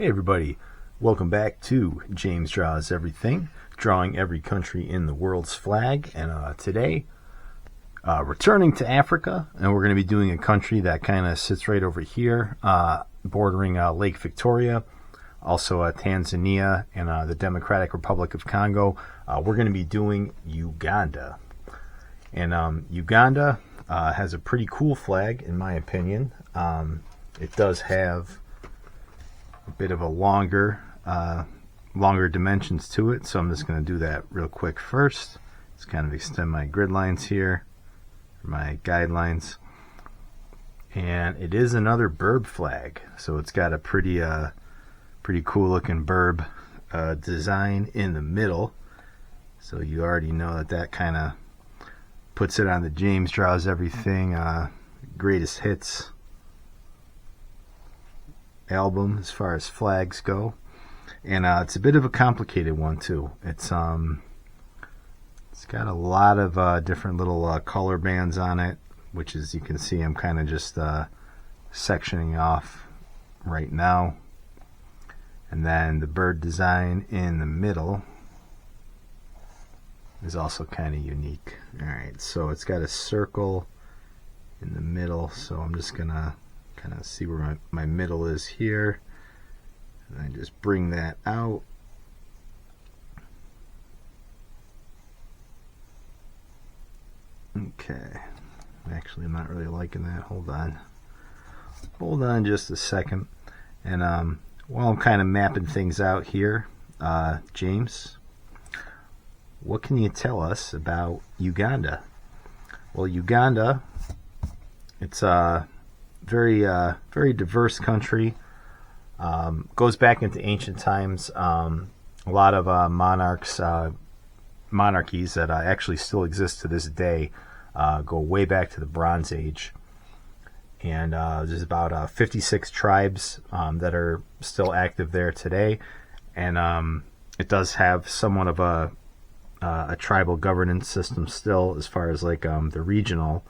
Hey everybody, welcome back to James Draws Everything, drawing every country in the world's flag. And today, returning to Africa, and we're going to be doing a country that kind of sits right over here, bordering Lake Victoria, also Tanzania and the Democratic Republic of Congo. We're going to be doing Uganda. And Uganda has a pretty cool flag, in my opinion. It does have a bit of a longer dimensions to it, so I'm just going to do that real quick first. Just kind of extend my grid lines here, my guidelines, and it is another BIRB flag, so it's got a pretty cool looking BIRB design in the middle, so you already know that kind of puts it on the James Draws Everything greatest hits album as far as flags go. And it's a bit of a complicated one too. It's got a lot of different little color bands on it, which, as you can see, I'm kind of just sectioning off right now. And then the bird design in the middle is also kind of unique. Alright, so it's got a circle in the middle, so I'm just gonna kind of see where my middle is here, and I just bring that out. Okay, actually I'm not really liking that. Hold on just a second. And while I'm kind of mapping things out here, James, what can you tell us about Uganda? Well, Uganda, it's very diverse country. Goes back into ancient times. A lot of monarchies that actually still exist to this day go way back to the Bronze Age. And there's about 56 tribes that are still active there today. And it does have somewhat of a tribal governance system still, as far as like the regional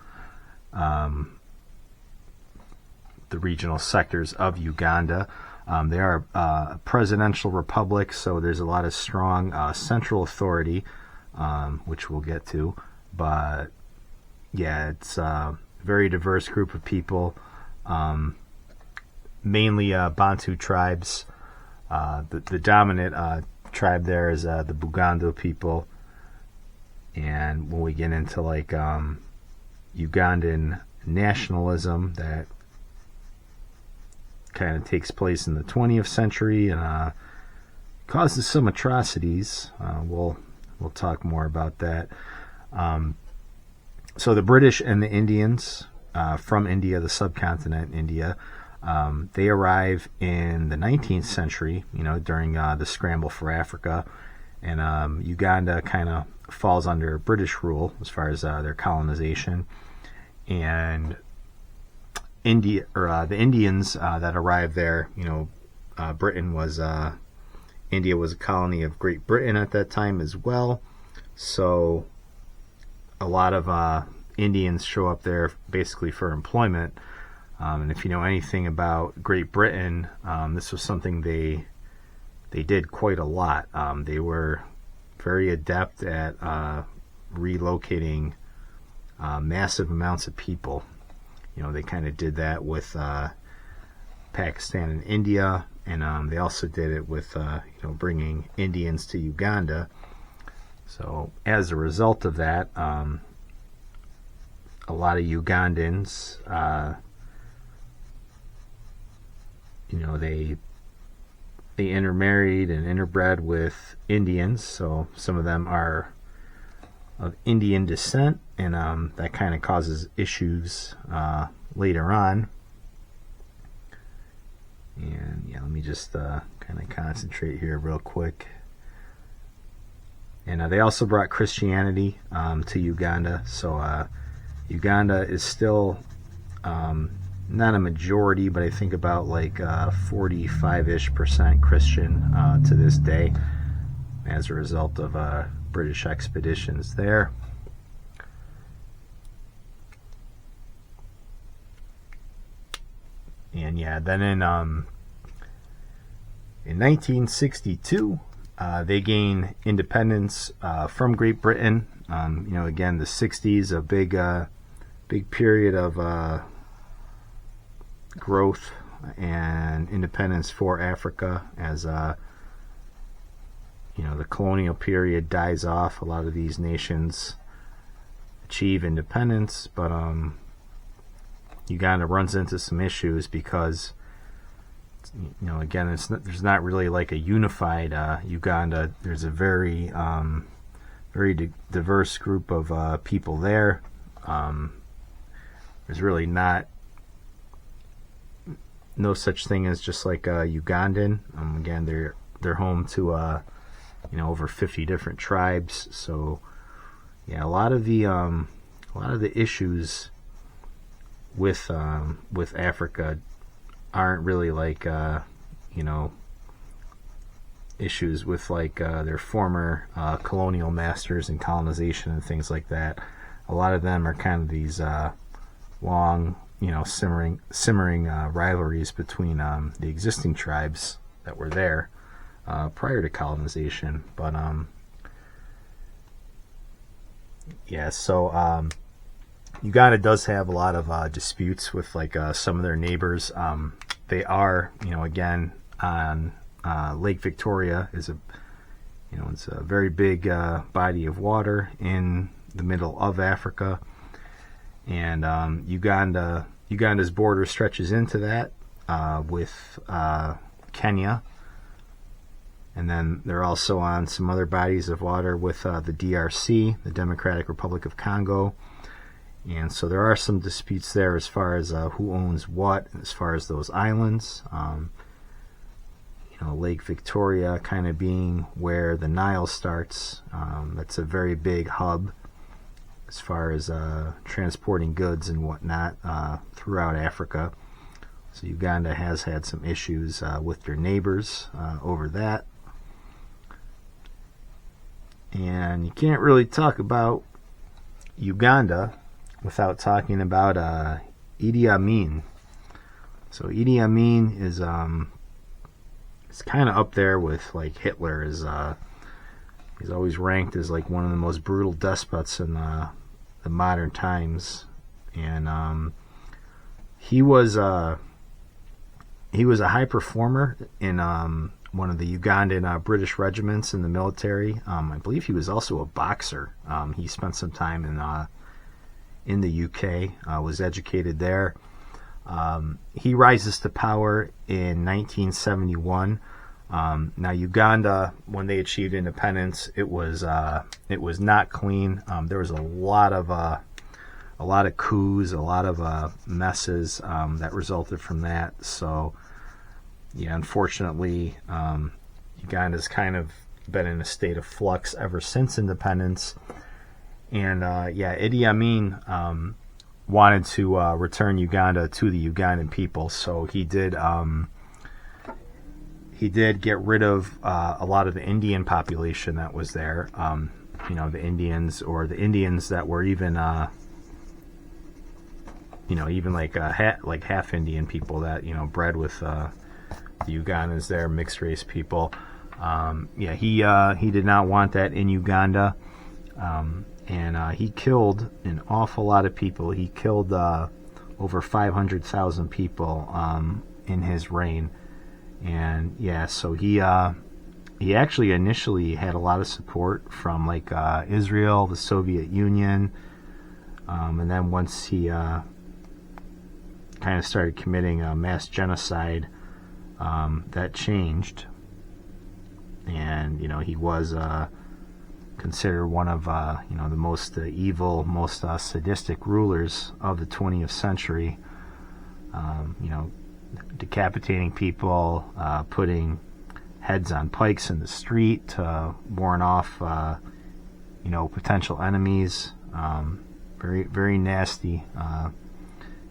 sectors of Uganda. They are a presidential republic, so there's a lot of strong central authority, which we'll get to. But yeah, it's a very diverse group of people, mainly Bantu tribes. The dominant tribe there is the Buganda people. And when we get into like Ugandan nationalism, that kind of takes place in the 20th century and causes some atrocities. We'll talk more about that. So the British and the Indians from India, the subcontinent India, they arrive in the 19th century, during the scramble for Africa, and Uganda kind of falls under British rule as far as their colonization. And India, or the Indians that arrived there, India was a colony of Great Britain at that time as well. So a lot of Indians show up there basically for employment. And if you know anything about Great Britain, this was something they did quite a lot. They were very adept at relocating massive amounts of people. They kind of did that with Pakistan and India, and they also did it with bringing Indians to Uganda. So as a result of that, a lot of Ugandans, they intermarried and interbred with Indians. So some of them are of Indian descent, and that kind of causes issues later on. And yeah, let me just kind of concentrate here real quick. And they also brought Christianity to Uganda. So Uganda is still not a majority, but I think about like 45-ish% Christian to this day, as a result of British expeditions there. And yeah, then in In 1962, they gain independence from Great Britain. Again, the 60s, a big period of growth and independence for Africa as the colonial period dies off. A lot of these nations achieve independence, but Uganda runs into some issues because again, there's not really like a unified Uganda. There's a very diverse group of people there. There's really no such thing as just like a Ugandan. Again, they're home to over 50 different tribes. So yeah, a lot of the issues with Africa aren't really like issues with like their former colonial masters and colonization and things like that. A lot of them are kind of these long, simmering rivalries between the existing tribes that were there prior to colonization. But so Uganda does have a lot of disputes with like some of their neighbors. They are, again, on Lake Victoria is it's a very big body of water in the middle of Africa, and Uganda's border stretches into that with Kenya, and then they're also on some other bodies of water with the DRC, the Democratic Republic of Congo. And so there are some disputes there as far as who owns what, as far as those islands. Lake Victoria kind of being where the Nile starts. That's a very big hub as far as transporting goods and whatnot throughout Africa. So Uganda has had some issues with their neighbors over that. And you can't really talk about Uganda without talking about Idi Amin. So Idi Amin is it's kind of up there with like Hitler. He's always ranked as like one of the most brutal despots in the modern times, and he was a high performer in one of the Ugandan British regiments in the military. I believe he was also a boxer. He spent some time in the UK, was educated there. He rises to power in 1971. Now Uganda, when they achieved independence, it was not clean. There was a lot of coups, a lot of messes that resulted from that. So yeah, unfortunately, Uganda's kind of been in a state of flux ever since independence. And Idi Amin wanted to return Uganda to the Ugandan people, so he did get rid of a lot of the Indian population that was there. The Indians, or the Indians that were even like half Indian people that bred with the Ugandans there, mixed race people. He did not want that in Uganda. And he killed an awful lot of people. He killed over 500,000 people in his reign. And so he actually initially had a lot of support from like Israel, the Soviet Union, and then once he kind of started committing mass genocide, that changed. And he was considered one of the most evil, most sadistic rulers of the 20th century. Decapitating people, putting heads on pikes in the street to warn off potential enemies. Very, very nasty.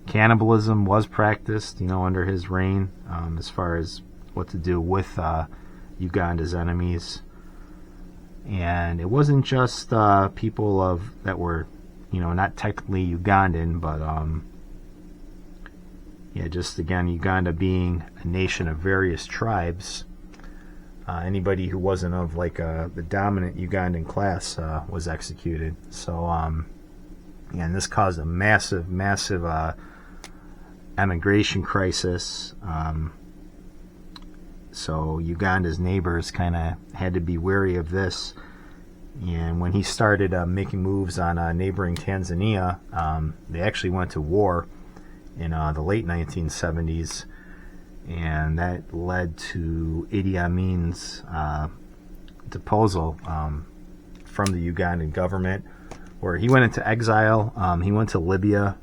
Cannibalism was practiced under his reign, as far as what to do with Uganda's enemies. And it wasn't just people that were, not technically Ugandan, but just again, Uganda being a nation of various tribes. Anybody who wasn't of like the dominant Ugandan class was executed. So and this caused a massive emigration crisis. So Uganda's neighbors kind of had to be wary of this. And when he started making moves on neighboring Tanzania, they actually went to war in the late 1970s. And that led to Idi Amin's deposal from the Ugandan government, where he went into exile. He went to Libya.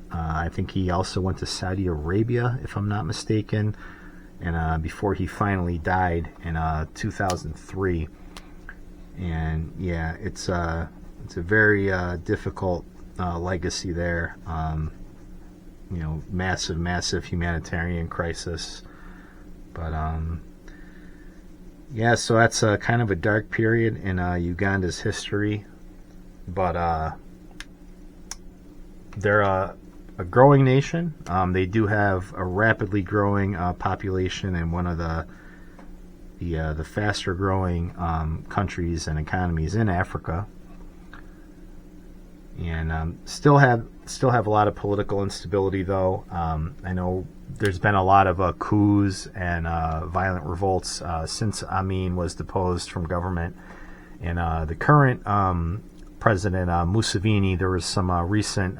I think he also went to Saudi Arabia, if I'm not mistaken, and before he finally died in 2003. And yeah, it's a very difficult legacy there. Massive humanitarian crisis. But yeah, so that's kind of a dark period in Uganda's history. But they're a growing nation. They do have a rapidly growing population, and one of the faster growing countries and economies in Africa. And still have a lot of political instability, though. I know there's been a lot of coups and violent revolts since Amin was deposed from government. And the current president, Museveni, there was some recent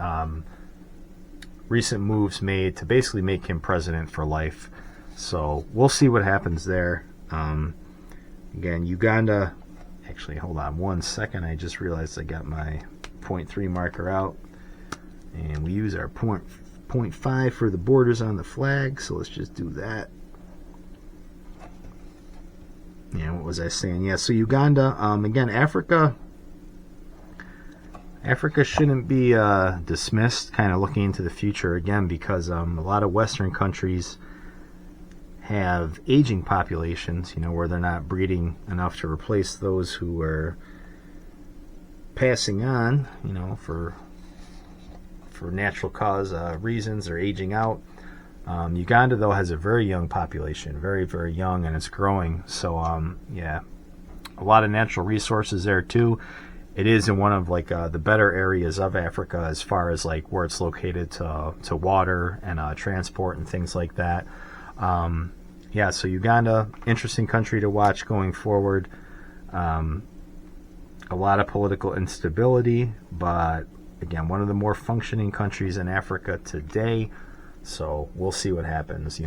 moves made to basically make him president for life. So we'll see what happens there. Again, Uganda. Actually, hold on one second. I just realized I got my 0.3 marker out, and we use our 0.5 for the borders on the flag, so let's just do that. Yeah, what was I saying? Yeah, so Uganda, again, Africa shouldn't be dismissed, kind of looking into the future again, because a lot of Western countries have aging populations, where they're not breeding enough to replace those who are passing on, for natural cause reasons, or aging out. Uganda, though, has a very young population, very, very young, and it's growing. So, yeah, a lot of natural resources there, too. It is in one of, like, the better areas of Africa as far as, like, where it's located to water and transport and things like that. Yeah, so Uganda, interesting country to watch going forward. A lot of political instability, but again, one of the more functioning countries in Africa today. So we'll see what happens.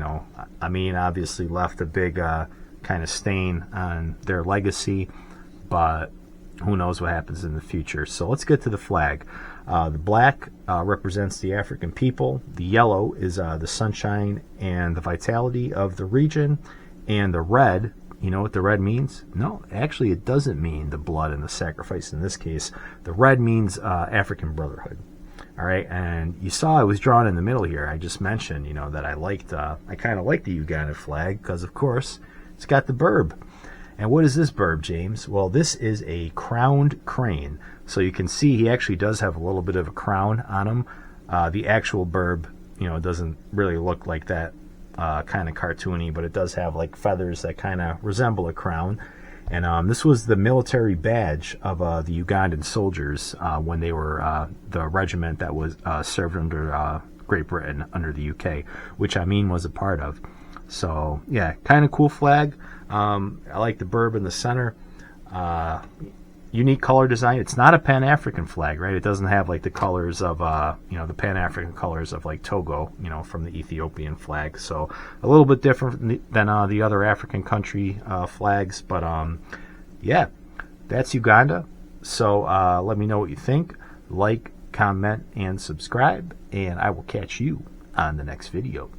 Amin obviously left a big kind of stain on their legacy, but who knows what happens in the future. So let's get to the flag. The black represents the African people. The yellow is the sunshine and the vitality of the region. And the red, you know what the red means? No, actually it doesn't mean the blood and the sacrifice in this case. The red means African brotherhood. All right, and you saw I was drawn in the middle here. I just mentioned, that I kind of like the Uganda flag because, of course, it's got the BIRB. And what is this BIRB, James? Well, this is a crowned crane. So you can see he actually does have a little bit of a crown on him. The actual BIRB, doesn't really look like that kind of cartoony, but it does have like feathers that kind of resemble a crown. And this was the military badge of the Ugandan soldiers when they were the regiment that was served under Great Britain, under the UK, which Amin was a part of. So, yeah, kind of cool flag. I like the BIRB in the center. Unique color design. It's not a Pan-African flag, right? It doesn't have like the colors of, the Pan-African colors of like Togo, from the Ethiopian flag. So a little bit different than the other African country flags. But yeah, that's Uganda. So let me know what you think. Like, comment, and subscribe. And I will catch you on the next video.